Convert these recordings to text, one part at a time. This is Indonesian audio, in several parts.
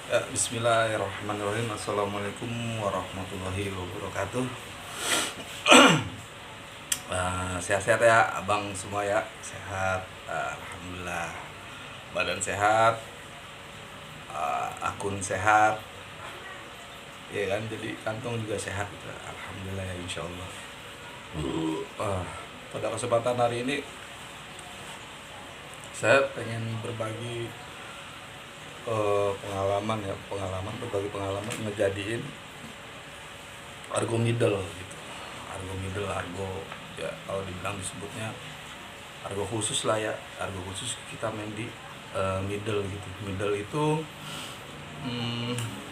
Ya, bismillahirrahmanirrahim. Assalamualaikum warahmatullahi wabarakatuh. Sehat-sehat ya abang semua ya. Sehat, alhamdulillah. Badan sehat, akun sehat, ya kan, jadi kantong juga sehat gitu. Alhamdulillah ya, insya Allah. Pada kesempatan hari ini saya pengen berbagi berbagi pengalaman ngejadiin argo middle gitu. Argo ya, kalau dibilang disebutnya argo khusus lah ya. Argo khusus kita main di middle gitu.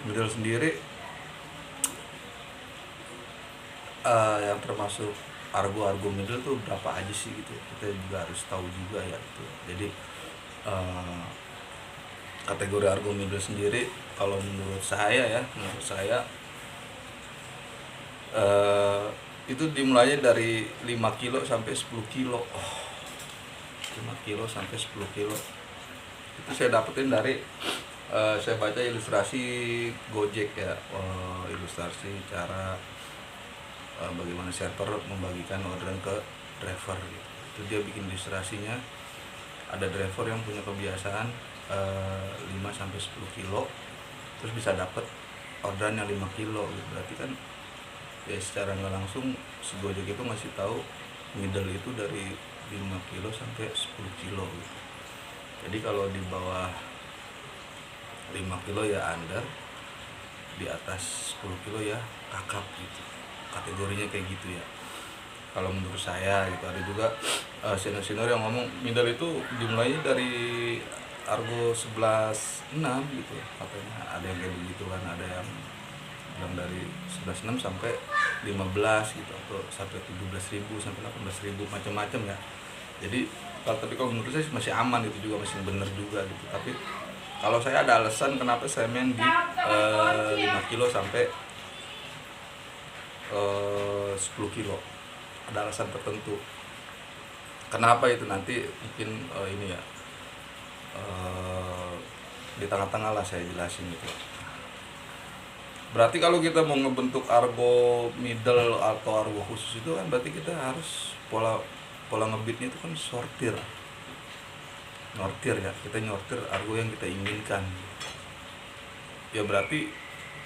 Middle sendiri yang termasuk argo middle tuh berapa aja sih gitu, kita juga harus tahu juga ya gitu. Jadi kategori argo middle sendiri, kalau menurut saya itu dimulainya dari 5 kilo sampai 10 kilo. 5 kilo sampai 10 kilo itu saya dapetin dari saya baca ilustrasi Gojek ya. Ilustrasi cara bagaimana server membagikan orderan ke driver gitu. Itu dia bikin ilustrasinya, ada driver yang punya kebiasaan 5 sampai 10 kilo terus bisa dapat orderan yang 5 kilo gitu. Berarti kan ya secara nggak langsung si Gojek itu ngasih tahu middle itu dari 5 kilo sampai 10 kilo gitu. Jadi kalau di bawah 5 kilo ya under, di atas 10 kilo ya kakap gitu. Kategorinya kayak gitu ya kalau menurut saya gitu. Ada juga senior-senior yang ngomong middle itu dimulai dari argo 11.6 gitu katanya. Ada yang kayak begitu kan, ada yang bilang dari 11.6 sampai 15 gitu, atau sampai 17.000 sampai 18.000, macam-macam ya. Jadi kalau menurut saya masih aman, itu juga masih bener juga gitu. Tapi kalau saya ada alasan kenapa saya main di 5 kilo sampai 10 kilo, ada alasan tertentu kenapa itu, nanti mungkin ini ya di tengah-tengah lah saya jelasin gitu. Berarti kalau kita mau ngebentuk argo middle atau argo khusus itu kan berarti kita harus pola ngebitnya itu kan sortir ya, kita nyortir argo yang kita inginkan ya. Berarti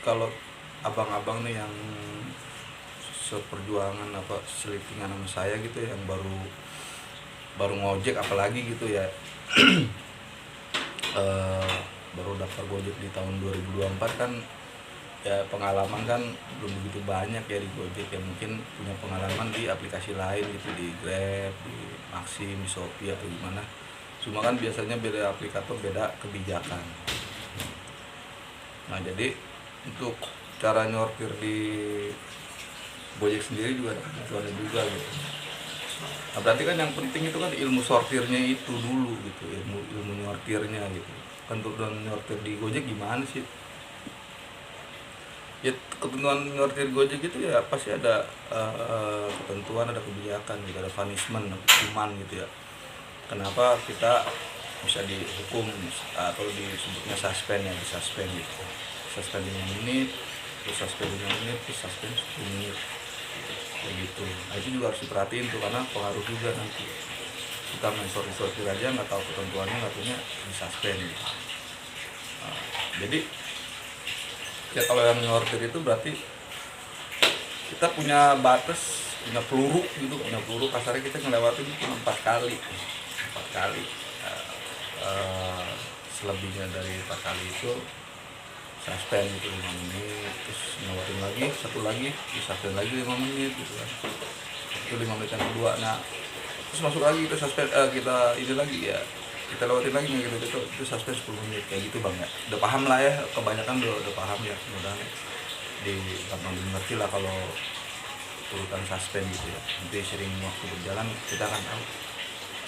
kalau abang-abang nih yang seperjuangan apa selipingan sama saya gitu, yang baru ngojek apalagi gitu ya, baru daftar Gojek di tahun 2024 kan ya, pengalaman kan belum begitu banyak ya di Gojek ya. Mungkin punya pengalaman di aplikasi lain gitu, di Grab, di Maxim, di Shopee atau gimana. Cuma kan biasanya beda aplikator, beda kebijakan. Nah jadi untuk cara nyortir di Gojek sendiri juga ada kebutuhannya juga gitu. Nah berarti kan yang penting itu kan ilmu sortirnya itu dulu gitu, ilmu nyortirnya gitu. Kan untuk nyortir di Gojek gimana sih? Ya ketentuan nyortir Gojek itu ya pasti ada ketentuan, ada kebijakan gitu, ada punishment, hukuman gitu ya. Kenapa kita bisa dihukum atau disebutnya suspend ya, disuspend gitu. Suspend 5 menit, terus suspend 5 menit, terus suspend 10 menit kayak gitu. Nah itu juga harus diperhatiin tuh, karena pengaruh juga nanti kita main sortir aja nggak tahu ketentuannya, nggak punya disuspend gitu. Nah, jadi ya kalau yang nyortir itu berarti kita punya batas, punya peluru gitu, kasarnya kita ngelewatin cuma 4 kali. Selebihnya dari 4 kali itu suspend gitu 5 menit, terus ngelewatin lagi satu lagi di suspend lagi 5 menit gitu kan. Itu 5 menit yang kedua. Nah terus masuk lagi kita suspend, kita ini lagi ya, kita lewatin lagi nih gitu, itu suspend 10 menit kayak gitu bang ya. Udah paham lah ya, kebanyakan udah paham ya, mudah-mudahan di gampang dimengerti lah kalau urutan suspend gitu ya. Nanti sering waktu berjalan kita akan tahu.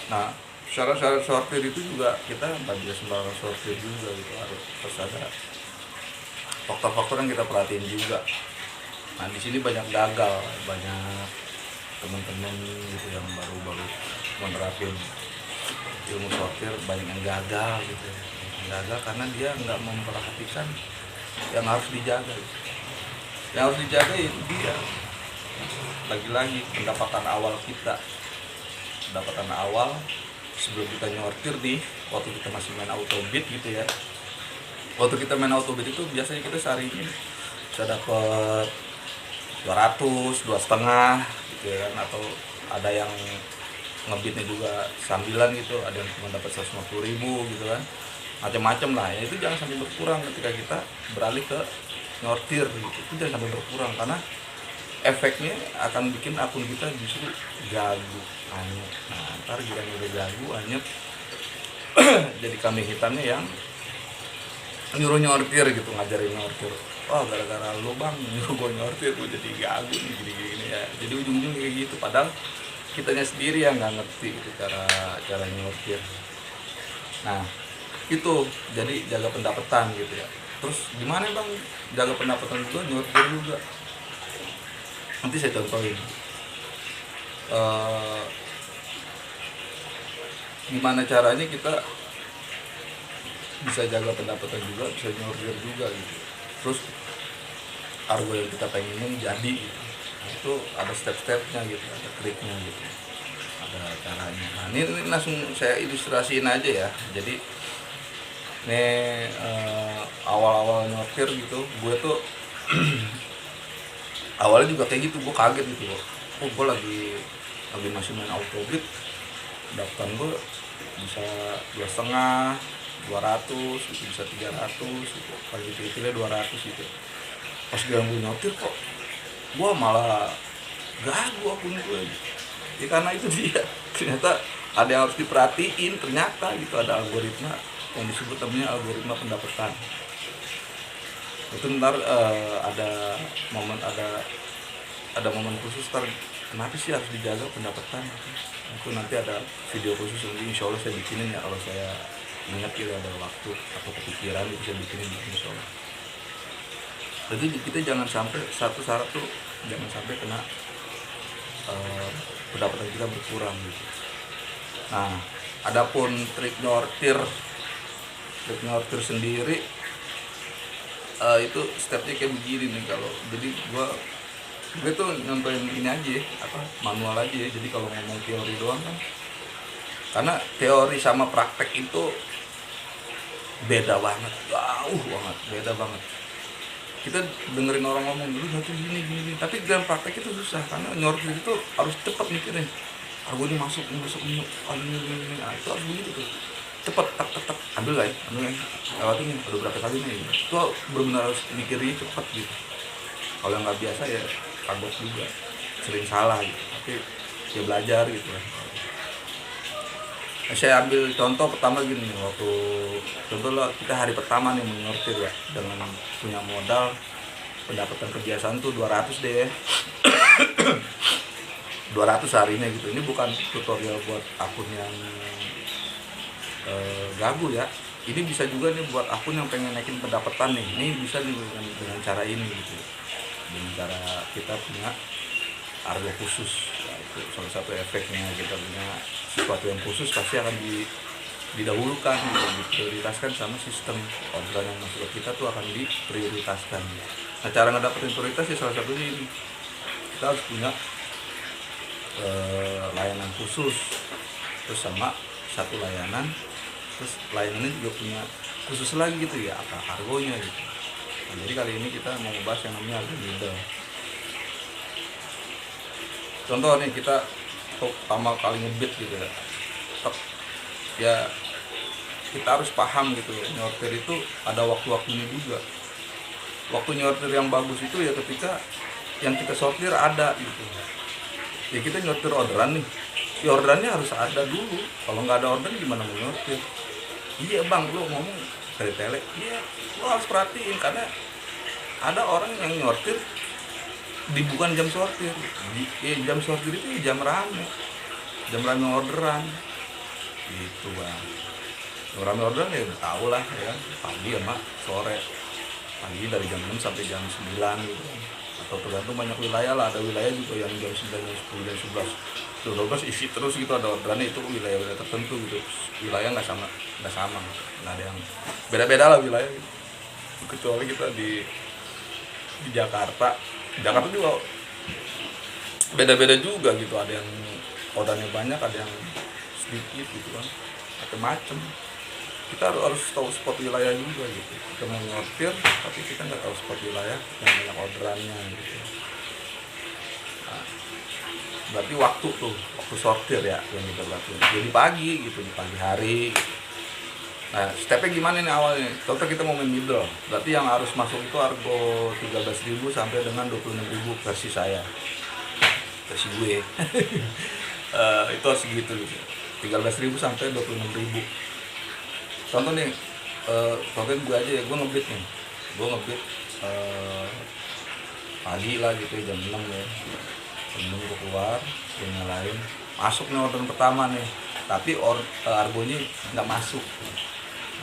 Nah syarat-syarat sortir itu juga kita nggak bisa sembarangan sortir juga gitu, harus ada faktor-faktor yang kita perhatiin juga. Nah di sini banyak gagal, banyak teman-teman gitu yang baru menerapin ilmu sortir, banyak yang gagal gitu ya. gagal karena dia nggak memperhatikan yang harus dijaga. Yang harus dijaga itu dia lagi-lagi pendapatan awal kita, pendapatan awal sebelum kita nyortir nih, waktu kita masih main autobit gitu ya. Waktu kita main autobit itu biasanya kita sehari ini bisa dapat 200, 2,5 gitu ya kan, atau ada yang ngebitnya juga sambilan gitu, ada yang cuma dapat 150.000 gitu kan, macam-macam lah ya. Itu jangan sampai berkurang ketika kita beralih ke nyortir gitu, itu jangan sampai berkurang karena efeknya akan bikin akun kita justru gagu, anyep. Nah ntar kita udah gagu, anyep jadi kambing hitamnya yang nyuruh nyortir gitu, ngajarin nyortir. Oh gara-gara lu bang nyuruh gue nyortir, gue jadi gagu nih gini-gini ya. Jadi ujung-ujung kayak gitu, padahal kitanya sendiri yang nggak ngerti gitu cara nyortir. Nah itu jadi jaga pendapatan gitu ya. Terus gimana bang jaga pendapatan juga, nyortir juga? Nanti saya contohin gimana caranya kita bisa jaga pendapatan juga, bisa nyortir juga gitu. Terus argo yang kita pengenin jadi gitu. Nah, itu ada step-stepnya gitu, ada triknya gitu, ada caranya. Nah ini langsung saya ilustrasiin aja ya. Jadi ini awal-awal nyortir gitu, gue tuh awalnya juga kayak gitu, gue kaget gitu loh. Oh gue lagi masih main autobit, daftar gue bisa 2,5, 200 gitu, bisa 300 gitu, pagi pilih 200 gitu. Pas gue nyortir kok gue malah gagu akun gue gitu. Ya karena itu dia, ternyata ada yang harus diperhatiin, ternyata gitu, ada algoritma yang disebut namanya algoritma pendapatan. Itu ntar ada momen khusus ntar, kenapa sih harus dijaga pendapatan. Itu nanti ada video khusus, nanti insya Allah saya bikinin ya, kalau saya ingat gitu ada waktu atau kepikiran itu saya bikinin insya Allah. Jadi kita jangan sampai, satu syarat tuh jangan sampai kena pendapatan kita berkurang gitu. Nah adapun trik nyortir sendiri itu stepnya kayak begini nih. Kalau jadi gue tuh nyontohin ini aja, manual aja ya. Jadi kalau ngomong teori doang kan, karena teori sama praktek itu beda banget, jauh banget, beda banget. Kita dengerin orang ngomong dulu satu gini, tapi dalam praktek itu susah karena nyortir itu harus cepat mikirnya. Argo ini masuk, ini. Nah, itu harus begitu tuh, cepet, tak, ambil lah ya, lewatin udah berapa kali nih. Itu benar-benar harus mikirnya cepet gitu. Kalau nggak biasa ya kagok juga, sering salah gitu. Tapi ya belajar gitu lah. Nah, saya ambil contoh pertama gini, waktu contoh lah kita hari pertama nih menyortir ya, dengan punya modal pendapatan kebiasaan tuh 200 deh. 200 harinya gitu. Ini bukan tutorial buat akun yang gagu ya. Ini bisa juga nih buat akun yang pengen naikin pendapatan nih. Ini bisa nih dengan cara ini gitu. Dengan cara kita punya argo khusus. Ya, itu salah satu efeknya, kita punya sesuatu yang khusus pasti akan didahulukan gitu, diprioritaskan sama sistem. Orderan yang masuk ke kita tuh akan diprioritaskan. Nah cara ngedapetin prioritas ya salah satunya ini, kita harus punya layanan khusus, terus sama satu layanan, terus layanannya juga punya khusus lagi gitu ya, apa argonya gitu. Nah, jadi kali ini kita mau membahas yang namanya argo middle. Contoh nih, kita pertama kali ngebit gitu ya, kita harus paham gitu, nyortir itu ada waktu-waktunya juga. Waktu nyortir yang bagus itu ya ketika yang kita sortir ada gitu. Ya kita nyortir orderan nih, ya orderannya harus ada dulu. Kalau nggak ada orderan gimana mau nyortir? Iya bang, lo ngomong dari tele, iya lo harus perhatiin karena ada orang yang nyortir di bukan jam sortir. Jam sortir itu jam rame orderan gitu bang. Jam rame orderan ya udah tau lah ya, pagi sama sore, pagi dari jam 6 sampai jam 9 gitu. atau tergantung banyak wilayah lah. Ada wilayah juga yang jam 9, jam 10, jam 11, jam 12 isi terus gitu, ada orderannya. Itu wilayah-wilayah tertentu gitu, wilayah nggak sama gitu. Nah, ada yang beda-beda lah wilayah gitu. Kecuali kita di Jakarta juga beda-beda juga gitu, ada yang orderannya banyak, ada yang sedikit gitu kan, macam-macam. Kita harus tahu spot wilayah juga gitu. Kita mau nyortir tapi kita nggak tahu spot wilayah yang banyak orderannya gitu. Nah, berarti waktu sortir ya yang kita lakukan jadi pagi gitu, di pagi hari gitu. Nah, stepnya gimana nih awalnya? Contoh kita mau main middle, berarti yang harus masuk itu harga 13.000 sampai dengan 26.000 versi saya, versi gue. Itu harus gitu. 13.000 sampai 26.000. Contoh nih, contohin gue aja ya, gue ngebit pagi lah gitu ya, jam 6 ya. Jam 6 gue keluar, gue nyalain, masuk nih orderan pertama nih, tapi argonya nggak masuk.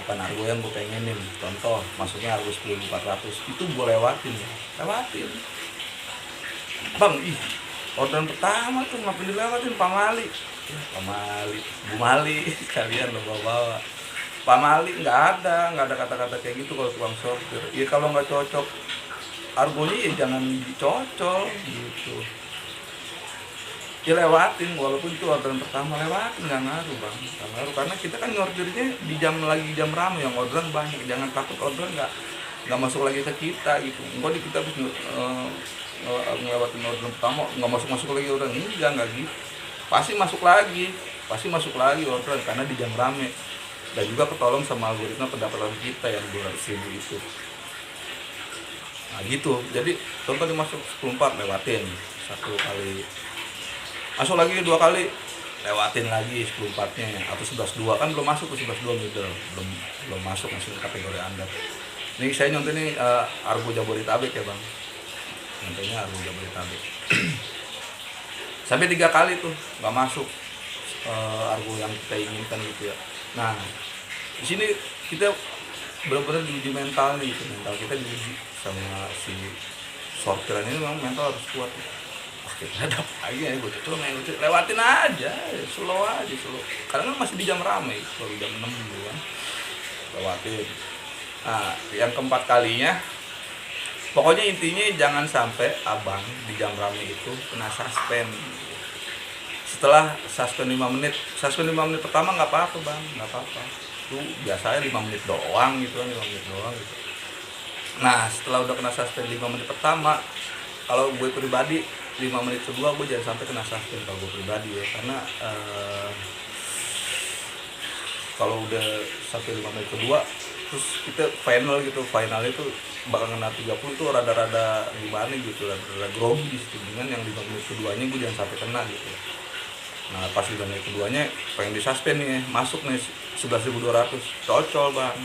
Bukan argo yang gue pengenin. Contoh masuknya argo 10.400, itu gue lewatin bang. Orderan pertama tuh ngapain dilewatin? Pak Mali, Bu Mali kalian lo bawa Pak Mali, nggak ada kata-kata kayak gitu kalau tukang sortir. Ya kalau nggak cocok argonya ya jangan dicocol gitu, ya lewatin. Walaupun itu orderan pertama, lewatin, nggak ngaruh bang, nggak ngaruh, karena kita kan nyortirnya di jam ramai yang orderan banyak. Jangan takut orderan nggak masuk lagi ke kita gitu. Enggak, kita harus ngelewatin orderan pertama nggak masuk lagi orderan, enggak gitu, pasti masuk lagi orderan karena di jam rame. Dan juga ketolong sama algoritma pendapatan kita yang 200.000 itu. Nah gitu, jadi contoh dimasuk 10.4 lewatin satu kali, masuk lagi 2 kali, lewatin lagi 10.4-nya, atau 11.2 kan belum masuk ke 11.2 middle, belum masuk masuk kategori Anda. Ini saya nyontoh nih Argo Jabodetabek ya bang, contohnya Argo Jabodetabek. Sampai 3 kali tuh nggak masuk argo yang kita inginkan gitu ya. Nah di sini kita benar-benar diuji mental nih gitu, mental kita diuji sama si sortiran ini. Memang mental harus kuat. Kita dapat lagi ya, gue lewatin aja, slow. Karena kan masih di jam ramai, baru jam 6 gitu kan, lewatin. Nah yang keempat kalinya, pokoknya intinya jangan sampai abang di jam ramai itu kena suspend. Setelah suspend 5 menit pertama nggak apa-apa bang, nggak apa-apa. Itu biasanya 5 menit doang gitu kan, 5 menit doang gitu. Nah setelah udah kena suspend 5 menit pertama, kalau gue pribadi 5 menit kedua gue jangan sampai kena suspend kalau gue pribadi ya. Karena kalau udah sampai 5 menit kedua terus kita final itu bakal kena 30 itu rada-rada gimana gitu, rada grogi di situ. Dengan yang 5 menit keduanya gue jangan sampai kena gitu. Nah pas 5 menit keduanya pengen disuspend nih, masuk nih 11.200, cocol bang.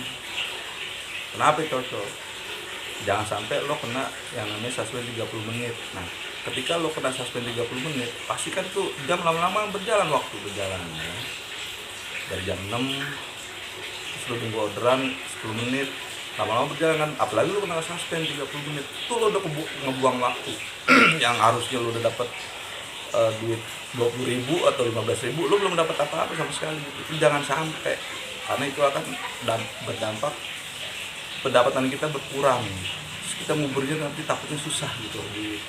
Kenapa cocol? Jangan sampai lo kena yang namanya suspend 30 menit. Nah ketika lo kena suspend 30 menit, pastikan tuh jam lama-lama berjalan, waktu berjalannya dari jam 6 terus lo tunggu orderan 10 menit, lama-lama berjalan kan. Apalagi lo kena suspend 30 menit, tuh lo udah ngebuang waktu. Yang harusnya lo udah dapat duit 20.000 atau 15.000, lo belum dapat apa-apa sama sekali. Itu jangan sampai, karena itu akan berdampak pendapatan kita berkurang. Terus kita nguburnya nanti takutnya susah gitu di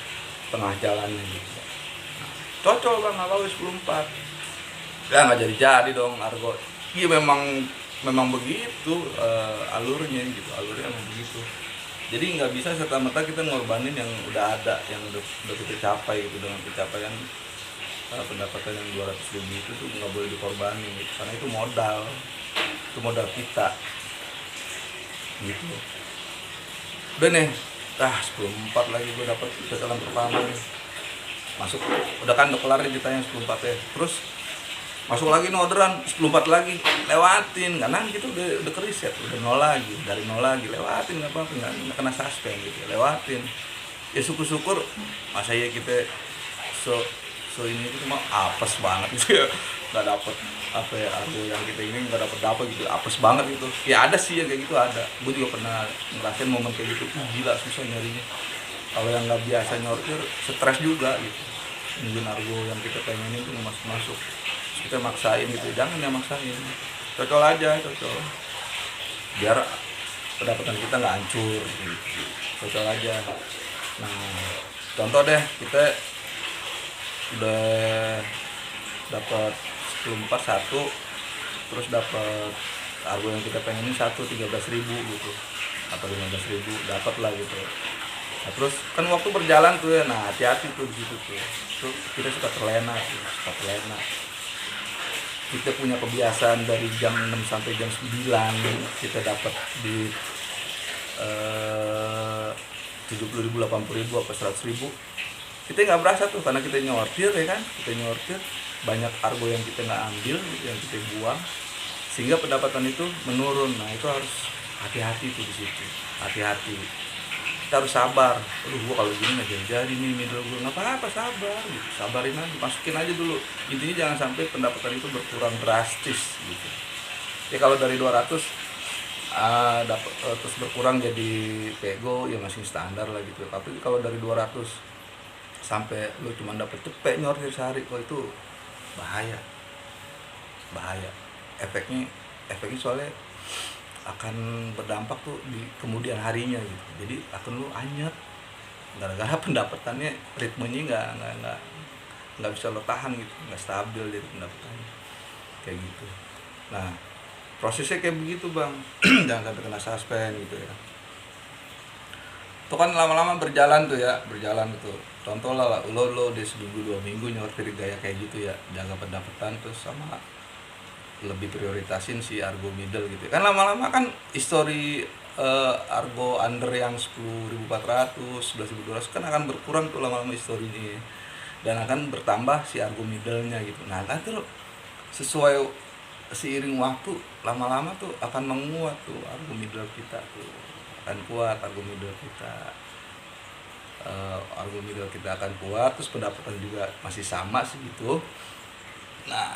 tengah jalannya gitu. Nah, cocok bang kalau 10.4 ya nggak jadi dong argo. Iya memang begitu alurnya gitu, alurnya memang begitu. Jadi nggak bisa serta-merta kita ngorbanin yang udah ada, yang udah kita capai gitu. Dengan pencapaian pendapatan yang 200.000 itu tuh nggak boleh dikorbanin gitu. Karena itu modal kita gitu. Udah nih 10.4 lagi gue dapat setelan pertama nih, masuk udah kan, udah kelar nih ditanya 10.4 ya. Terus masuk lagi nih orderan 10.4 lagi, lewatin karena gitu udah keriset, udah nol lagi, dari nol lagi, lewatin nggak apa-apa, nggak kena suspend gitu, lewatin. Ya syukur-syukur, masa ya kita so ini itu cuma apes banget gitu ya, nggak dapet apa ya, argo yang kita ini nggak dapet gitu, apes banget gitu. Ya ada sih yang kayak gitu, ada. Gue juga pernah ngerasain momen kayak gitu, gila susah nyarinya. Kalau yang nggak biasa nyortir stres juga gitu, nungguin argo yang kita pengen itu masuk, terus kita maksain gitu, jangan ya maksain, cocol aja, cocol biar pendapatan kita nggak hancur gitu. Cocol aja. Nah, contoh deh, kita udah dapat 1041, terus dapat argo yang kita pengen ini 13.000 gitu atau 15.000, dapat lah gitu. Nah, terus kan waktu berjalan tuh ya, nah hati-hati tuh di situ tuh kita suka terlena tuh, suka terlena. Kita punya kebiasaan dari jam 6 sampai jam 9 kita dapat di 70.000, 80.000, apa 100.000. Kita nggak berasa tuh karena kita nyortir ya kan, kita nyortir banyak argo yang kita nggak ambil, yang kita buang, sehingga pendapatan itu menurun. Nah itu harus hati-hati tuh di situ, hati-hati. Kita harus sabar. Aduh, gua kalau gini nggak jadi nih middle gua, nggak apa-apa, sabar gitu. Sabarin aja, masukin aja dulu. Intinya jangan sampai pendapatan itu berkurang drastis gitu. Ya kalau dari 200 terus berkurang jadi pego ya masih standar lah gitu. Tapi kalau dari 200 sampai lu cuma dapet cepet nyortir sehari, kok itu bahaya. Efeknya soalnya akan berdampak tuh di kemudian harinya gitu. Jadi akun lu anyet gara-gara pendapatannya, ritmenya nggak bisa lo tahan gitu, nggak stabil jadi pendapatannya kayak gitu. Nah prosesnya kayak begitu bang. Jangan sampai kena suspend gitu ya. Itu kan lama-lama berjalan tuh ya, berjalan gitu. Contoh lah lo di seminggu 2 minggu nyortir gaya kayak gitu ya, jaga pendapatan terus sama lebih prioritasin si argo middle gitu. Kan lama-lama kan histori argo under yang 10.400, 11.200 kan akan berkurang tuh lama-lama historinya, dan akan bertambah si argo middle-nya gitu. Nah, nanti lo sesuai seiring waktu lama-lama tuh akan menguat tuh argo middle kita tuh, akan kuat argo middle kita. Argo middle kita akan kuat, terus pendapatan juga masih sama sih gitu. Nah,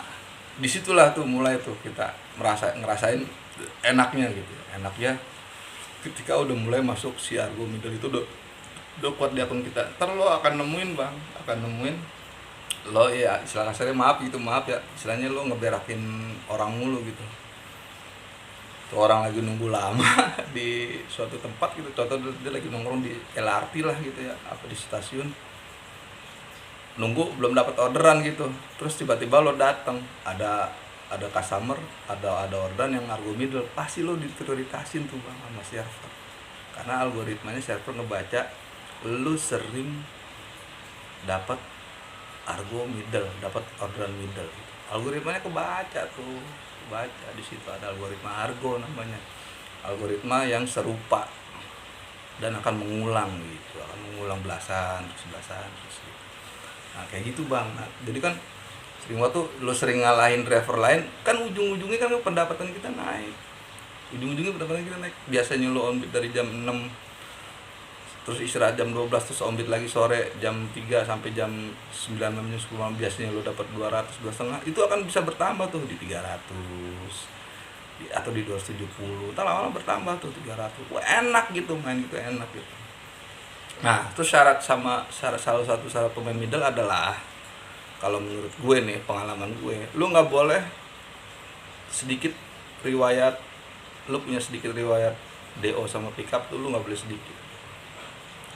disitulah tuh mulai tuh kita ngerasain enaknya gitu, enaknya ketika udah mulai masuk si argo middle itu udah kuat di akun kita. Ntar lo akan nemuin bang, lo ya istilah kasarnya maaf ya, istilahnya lo ngeberakin orang mulu gitu. Tuh orang lagi nunggu lama di suatu tempat gitu, contoh dia lagi nongkrong di LRT lah gitu ya, apa di stasiun, nunggu belum dapat orderan gitu, terus tiba-tiba lo datang, ada customer, ada orderan yang argo middle, pasti lo diprioritasin tuh bang sama server, karena algoritmanya server ngebaca lo sering dapat argo middle, dapat orderan middle gitu. Algoritmanya kebaca tuh, baca di situ ada algoritma argo namanya, algoritma yang serupa dan akan mengulang gitu, akan mengulang belasan terus gitu. Nah kayak gitu bang. Nah, jadi kan sering waktu lo sering ngalahin driver lain kan, ujung-ujungnya kan pendapatan kita naik, biasanya lo on bid dari jam 6 terus istirahat jam 12 terus on bid lagi sore jam 3 sampai jam 9 jam 10 biasanya lo dapat 200, 2,5, itu akan bisa bertambah tuh di 300 atau di 270, entar lama-lama bertambah tuh 300. Wah enak gitu, main gitu enak gitu. Nah terus salah satu syarat pemain middle adalah, kalau menurut gue nih, pengalaman gue, lo nggak boleh sedikit riwayat, lo punya sedikit riwayat DO sama pickup tuh lo nggak boleh sedikit.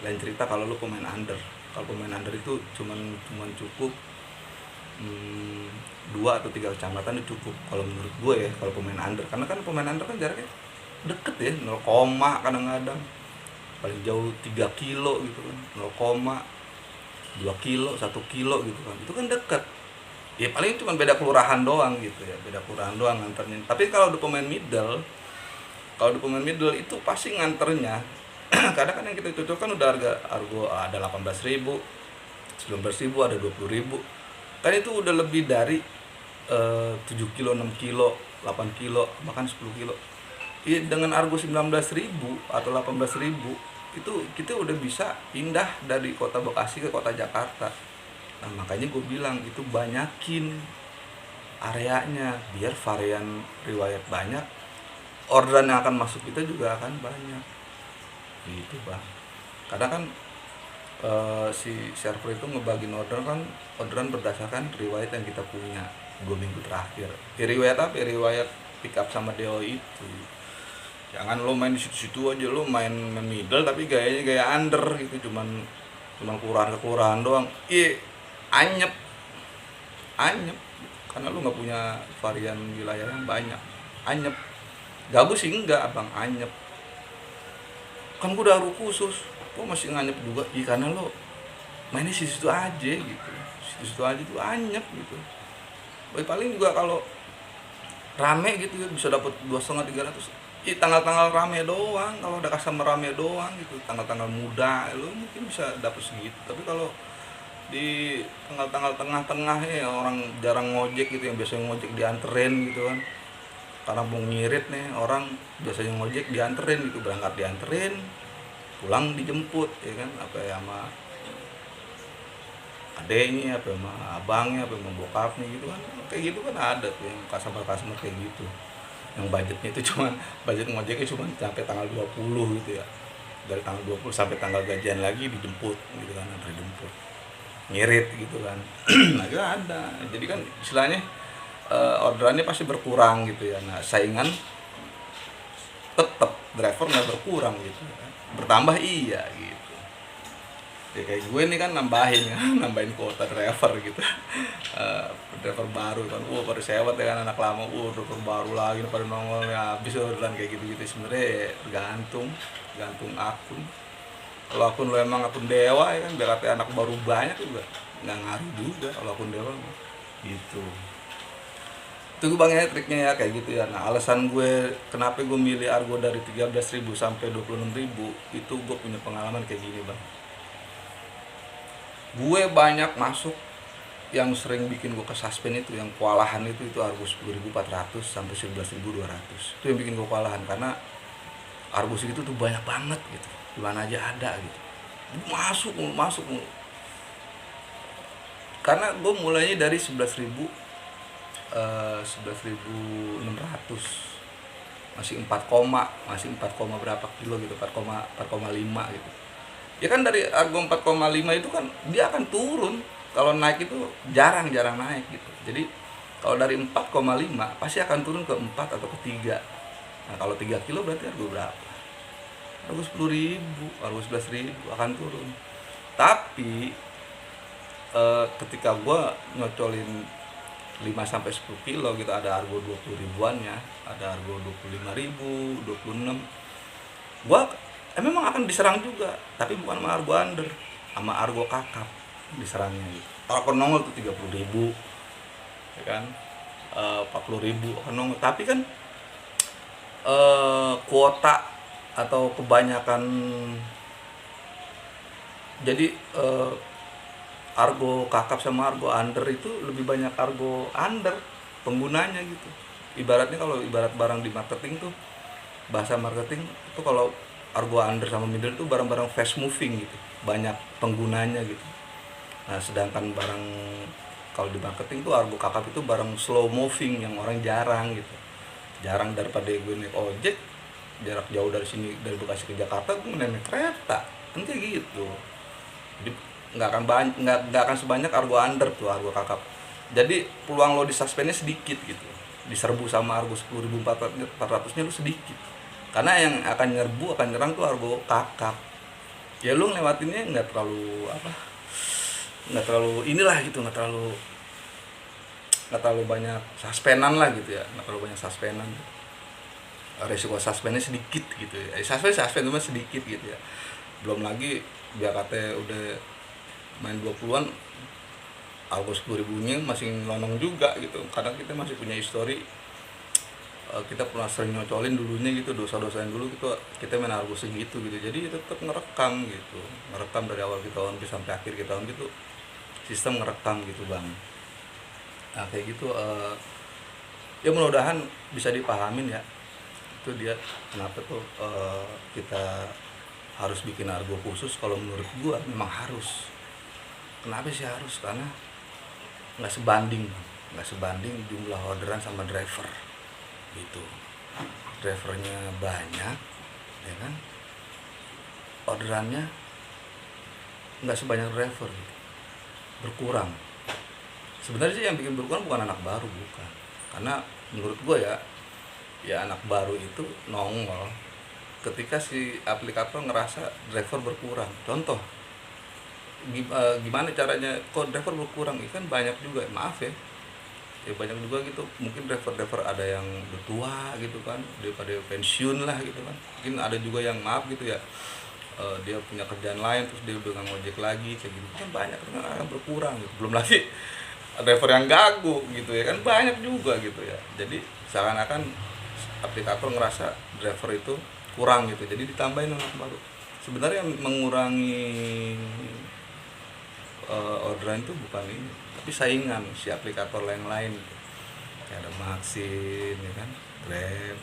Lain cerita kalau lu pemain under. Kalau pemain under itu cuman cukup 2 atau 3 kecamatan itu cukup kalau menurut gue ya, kalau pemain under. Karena kan pemain under kan jaraknya deket ya, 0, kadang-kadang paling jauh 3 kilo gitu kan, 0, 2 kilo, 1 kilo gitu kan, itu kan deket ya, paling cuma beda kelurahan doang gitu ya, beda kelurahan doang nganternya. Tapi kalau udah pemain middle itu pasti nganternya kadang kan yang kita cocokkan udah harga argo ada 18.000, 19.000, ada 20.000, kan itu udah lebih dari 7 kilo, 6 kilo, 8 kilo, bahkan 10 kilo. Ya, dengan argo 19.000 atau 18.000 itu kita udah bisa pindah dari kota Bekasi ke kota Jakarta. Nah makanya gue bilang itu banyakin areanya biar varian riwayat banyak, orderan yang akan masuk kita juga akan banyak gitu bang. Karena kan si server itu ngebagiin orderan berdasarkan riwayat yang kita punya 2 minggu terakhir. Riwayat apa? Riwayat pick up sama DO itu. Jangan lo main di situ-situ aja, lo main middle tapi gayanya gaya under gitu, cuman kelurahan doang. Anyep karena lo nggak punya varian wilayah yang banyak. Anyep. Gabus sih enggak, abang, anyep. Kan gue udah khusus, kok masih nganyep juga? Karena lo mainnya situ aja gitu, situ aja tuh anyep gitu. Paling juga kalau rame gitu ya bisa dapat 250-300. Tanggal-tanggal rame doang, kalau ada customer rame doang gitu, tanggal-tanggal muda lo mungkin bisa dapat segitu. Tapi kalau di tanggal-tanggal tengah-tengah ya orang jarang ngojek gitu, yang biasanya ngojek dianterin gitu kan, karena mau ngirit nih, orang biasanya ngojek dianterin gitu, berangkat dianterin, pulang dijemput ya kan, apa ya, sama adeknya, apa sama abangnya, apa sama bokapnya gitu kan. Kayak gitu kan ada tuh yang customer kayak gitu, yang budgetnya itu budget ngojeknya cuma sampai tanggal 20 gitu ya, dari tanggal 20 sampai tanggal gajian lagi dijemput gitu kan, antar jemput ngirit gitu kan. Nah itu ada, jadi kan istilahnya orderannya pasti berkurang gitu ya. Nah saingan tetap driver nggak berkurang gitu kan, bertambah iya gitu ya. Kayak gue nih kan nambahin kuota driver gitu. Driver baru kan, pada sewet ya kan, anak lama, driver baru lagi pada nongol ya, habis orderan kayak gitu sebenarnya tergantung akun. Kalau akun lo emang akun dewa ya kan, biar kata anak baru banyak juga nggak ngaruh juga kalau akun dewa gitu. Itu bang ya triknya ya kayak gitu ya. Nah alasan gue kenapa gue milih Argo dari 13.000 sampai 26.000 itu gue punya pengalaman kayak gini bang. Gue banyak masuk yang sering bikin gue kesuspend itu, yang kewalahan itu Argo 10.400 sampai 11.200. Itu yang bikin gue kewalahan, karena Argo segitu tuh banyak banget gitu, di mana aja ada gitu. Masuk. Karena gue mulainya dari 11.600, masih 4, berapa kilo gitu, 4,5 gitu. Ya kan dari Argo 4,5 itu kan dia akan turun. Kalau naik itu jarang naik gitu. Jadi kalau dari 4,5 pasti akan turun ke 4 atau ke 3. Nah kalau 3 kilo berarti Argo berapa? Argo 10.000, Argo 11.000 akan turun. Tapi ketika gue nyocolin 5-10 kilo gitu, ada Argo 20 ribuannya, ada Argo 25.000, 26, gue memang akan diserang juga, tapi bukan sama Argo under, sama Argo kakap diserangnya gitu. Kalau nongol tuh 30.000 ya kan, 40.000 akan nongol. Tapi kan kuota atau kebanyakan, jadi Argo kakap sama Argo under itu lebih banyak Argo under penggunanya gitu. Ibaratnya kalau ibarat barang di marketing tuh, bahasa marketing itu kalau Argo under sama middle itu barang-barang fast moving gitu, banyak penggunanya gitu. Nah sedangkan barang kalau di marketing tuh Argo kakap itu barang slow moving yang orang jarang gitu. Jarang, daripada gue naik ojek jarak jauh dari sini, dari Bekasi ke Jakarta, gue naik kereta kan kayak gitu. Jadi nggak akan sebanyak Argo under tuh, Argo kakap. Jadi peluang lo disuspendnya sedikit gitu, diserbu sama Argo 10.400-nya lo sedikit, karena yang akan nyerang tuh Argo kakap. Ya lo ngelewatinnya nggak terlalu inilah gitu, nggak terlalu banyak suspendan lah gitu ya, nggak terlalu banyak suspendan. Resiko suspendnya sedikit gitu ya, suspend cuma sedikit gitu ya. Belum lagi biar kata udah main 20-an, Argo 10.000-nya masih lonong juga gitu, karena kita masih punya histori, kita pernah sering nyocolin dulunya gitu, dosa-dosain dulu gitu, kita main Argo segitu gitu. Jadi tetap ngerekam gitu, ngerekam dari awal kita on sampai akhir kita on gitu, sistem ngerekam gitu bang. Nah kayak gitu, ya mudah-mudahan bisa dipahamin ya, itu dia kenapa tuh kita harus bikin Argo khusus. Kalau menurut gua memang harus. Kenapa sih harus? Karena nggak sebanding jumlah orderan sama driver gitu. Drivernya banyak ya kan, orderannya nggak sebanyak driver gitu, berkurang. Sebenarnya sih yang bikin berkurang bukan anak baru, bukan, karena menurut gue ya anak baru itu nongol ketika si aplikator ngerasa driver berkurang. Contoh, gimana caranya kok driver berkurang? Ikan banyak juga, maaf ya, banyak juga gitu, mungkin driver ada yang udah tua gitu kan, daripada pensiun lah gitu kan, mungkin ada juga yang maaf gitu ya, dia punya kerjaan lain terus dia udah nggak ngojek lagi kayak gitu kan, banyak kan akan berkurang gitu. Belum lagi driver yang gagu gitu ya kan, banyak juga gitu ya. Jadi seakan-akan aplikator ngerasa driver itu kurang gitu, jadi ditambahin anak baru. Sebenarnya yang mengurangi orderan itu bukan ini, tapi saingan si aplikator lain gitu. Kayak ada Maxin ya kan, Grab,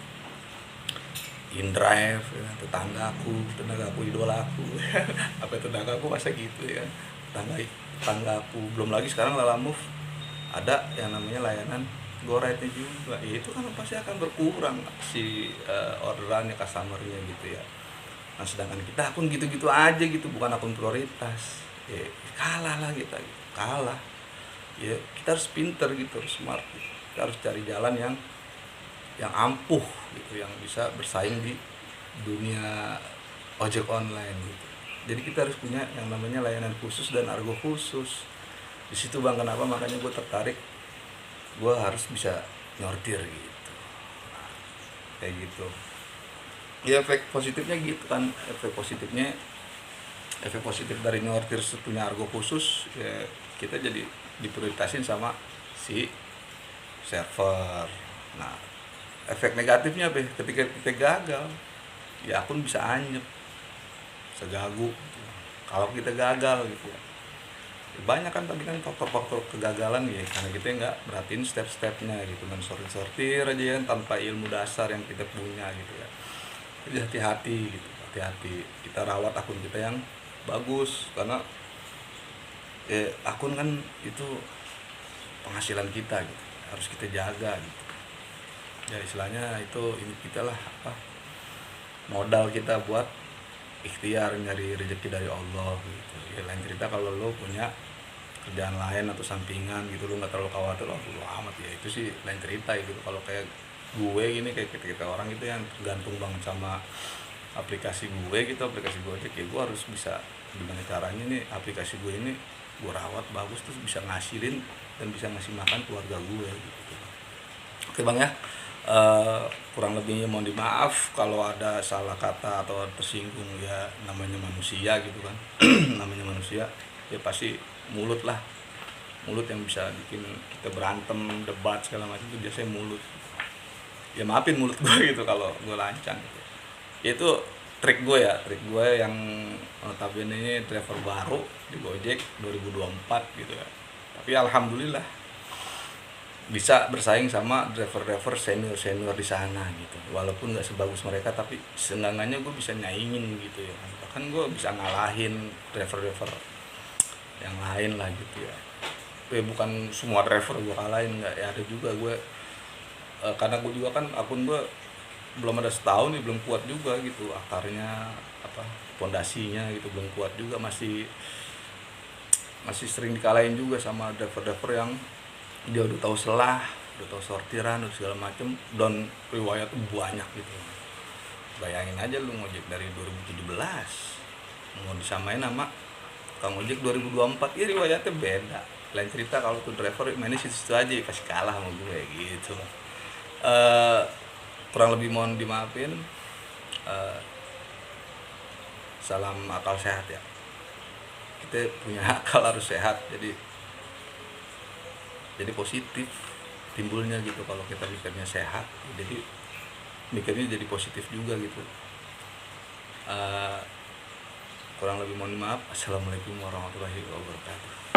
InDrive ya kan? tetanggaku idolaku apa tetanggaku masa gitu ya kan, tetanggaku. Belum lagi sekarang Lalamove ada yang namanya layanan GoRide juga ya, itu kan pasti akan berkurang si orderannya, customernya gitu ya. Nah sedangkan kita akun gitu-gitu aja gitu, bukan akun prioritas ya, kalah lah kita gitu. Kalah ya, kita harus pinter gitu, harus smart gitu. Kita harus cari jalan yang ampuh gitu, yang bisa bersaing di dunia ojek online gitu. Jadi kita harus punya yang namanya layanan khusus dan argo khusus. Di situ bang, kenapa makanya gue tertarik, gue harus bisa nyortir gitu. Nah, kayak gitu ya, efek positifnya gitu kan. Efek positif dari nyortir punya argo khusus ya, kita jadi diprioritasin sama si server. Nah efek negatifnya apa? Ketika kita gagal ya akun bisa anyep, segagu kalau kita gagal gitu ya. Banyak kan tadi kan faktor-faktor kegagalan ya, karena kita nggak merhatiin step-stepnya gitu kan, sortir aja ya tanpa ilmu dasar yang kita punya gitu ya. Jadi hati-hati gitu, hati-hati kita rawat akun kita yang bagus, karena akun kan itu penghasilan kita gitu, harus kita jaga gitu ya. Istilahnya itu ini kita lah, apa, modal kita buat ikhtiar nyari rezeki dari Allah gitu ya. Lain cerita kalau lo punya kerjaan lain atau sampingan gitu, lo nggak terlalu khawatir, amat ya, itu sih lain cerita gitu. Kalau kayak gue gini, kayak kita orang itu yang tergantung banget sama aplikasi gue gitu, aplikasi gue aja, kayak gue harus bisa gimana caranya nih aplikasi gue ini gue rawat bagus, terus bisa ngasilin dan bisa ngasih makan keluarga gue gitu. Oke bang ya, kurang lebihnya mohon dimaaf kalau ada salah kata atau tersinggung ya, namanya manusia gitu kan. Namanya manusia ya, pasti mulut yang bisa bikin kita berantem, debat segala macam itu biasanya mulut ya. Maafin mulut gue gitu kalau gue lancang gitu. Itu trik gue yang notabene ini driver baru di Gojek 2024 gitu ya, tapi alhamdulillah bisa bersaing sama driver senior di sana gitu. Walaupun nggak sebagus mereka, tapi seenggaknya gue bisa nyaingin gitu ya, bahkan gue bisa ngalahin driver yang lain lah gitu ya. Bukan semua driver gue kalahin, nggak ya, ada juga gue karena gue juga kan akun gue belum ada setahun nih, belum kuat juga gitu akarnya, apa, pondasinya gitu belum kuat juga, masih sering dikalahin juga sama driver yang dia udah tahu udah tahu sortiran, udah segala macem, dan riwayat banyak gitu. Bayangin aja lu ngojek dari 2017 mau disamain sama Kang Ojek 2024, ya riwayatnya beda. Lain cerita kalau tuh driver mainnya situ aja pasti kalah sama gue gitu. Kurang lebih mohon dimaafin. Salam akal sehat ya. Kita punya akal harus sehat, jadi positif timbulnya gitu kalau kita mikirnya sehat. Jadi mikirnya jadi positif juga gitu. Kurang lebih mohon maaf. Assalamualaikum warahmatullahi wabarakatuh.